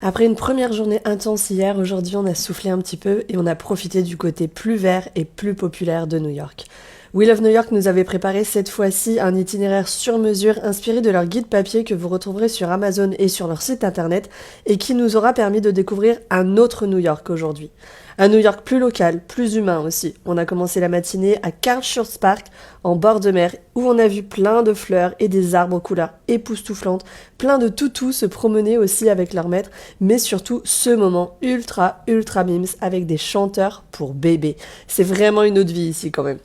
Après une première journée intense hier, aujourd'hui on a soufflé un petit peu et on a profité du côté plus vert et plus populaire de New York. We Love New York nous avait préparé cette fois-ci un itinéraire sur mesure inspiré de leur guide papier que vous retrouverez sur Amazon et sur leur site internet et qui nous aura permis de découvrir un autre New York aujourd'hui. Un New York plus local, plus humain aussi. On a commencé la matinée à Carl Schurz Park, en bord de mer, où on a vu plein de fleurs et des arbres aux couleurs époustouflantes, plein de toutous se promener aussi avec leur maître, mais surtout ce moment ultra mimes avec des chanteurs pour bébés. C'est vraiment une autre vie ici quand même.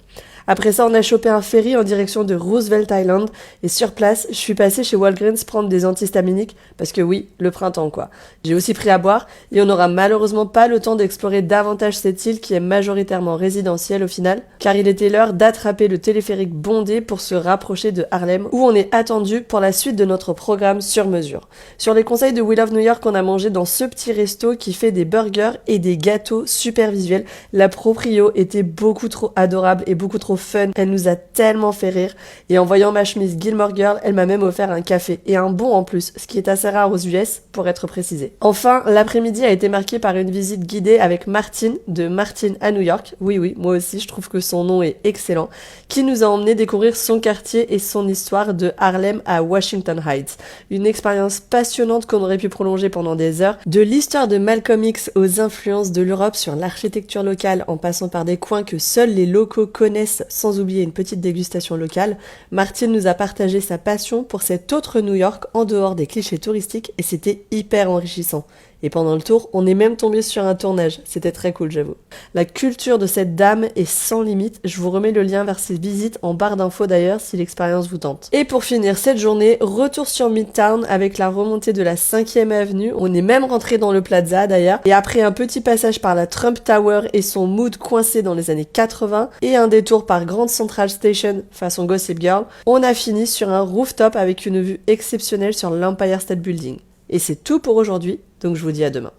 Après ça, on a chopé un ferry en direction de Roosevelt Island et sur place, je suis passée chez Walgreens prendre des antihistaminiques parce que oui, le printemps quoi. J'ai aussi pris à boire et on n'aura malheureusement pas le temps d'explorer davantage cette île qui est majoritairement résidentielle au final, car il était l'heure d'attraper le téléphérique bondé pour se rapprocher de Harlem où on est attendu pour la suite de notre programme sur mesure. Sur les conseils de We Love New York, on a mangé dans ce petit resto qui fait des burgers et des gâteaux super visuels. La proprio était beaucoup trop adorable et beaucoup trop fun, elle nous a tellement fait rire et en voyant ma chemise Gilmore Girl, elle m'a même offert un café et un bon en plus, ce qui est assez rare aux US pour être précisé. Enfin, l'après-midi a été marqué par une visite guidée avec Martin de Martin à New York, oui, moi aussi je trouve que son nom est excellent, qui nous a emmené découvrir son quartier et son histoire de Harlem à Washington Heights. Une expérience passionnante qu'on aurait pu prolonger pendant des heures, de l'histoire de Malcolm X aux influences de l'Europe sur l'architecture locale en passant par des coins que seuls les locaux connaissent sans oublier une petite dégustation locale, Martine nous a partagé sa passion pour cet autre New York en dehors des clichés touristiques et c'était hyper enrichissant. Et pendant le tour, on est même tombé sur un tournage, c'était très cool j'avoue. La culture de cette dame est sans limite, je vous remets le lien vers ses visites en barre d'infos d'ailleurs si l'expérience vous tente. Et pour finir cette journée, retour sur Midtown avec la remontée de la 5e avenue, on est même rentré dans le Plaza d'ailleurs, et après un petit passage par la Trump Tower et son mood coincé dans les années 80, et un détour par Grand Central Station façon Gossip Girl, on a fini sur un rooftop avec une vue exceptionnelle sur l'Empire State Building. Et c'est tout pour aujourd'hui, donc je vous dis à demain.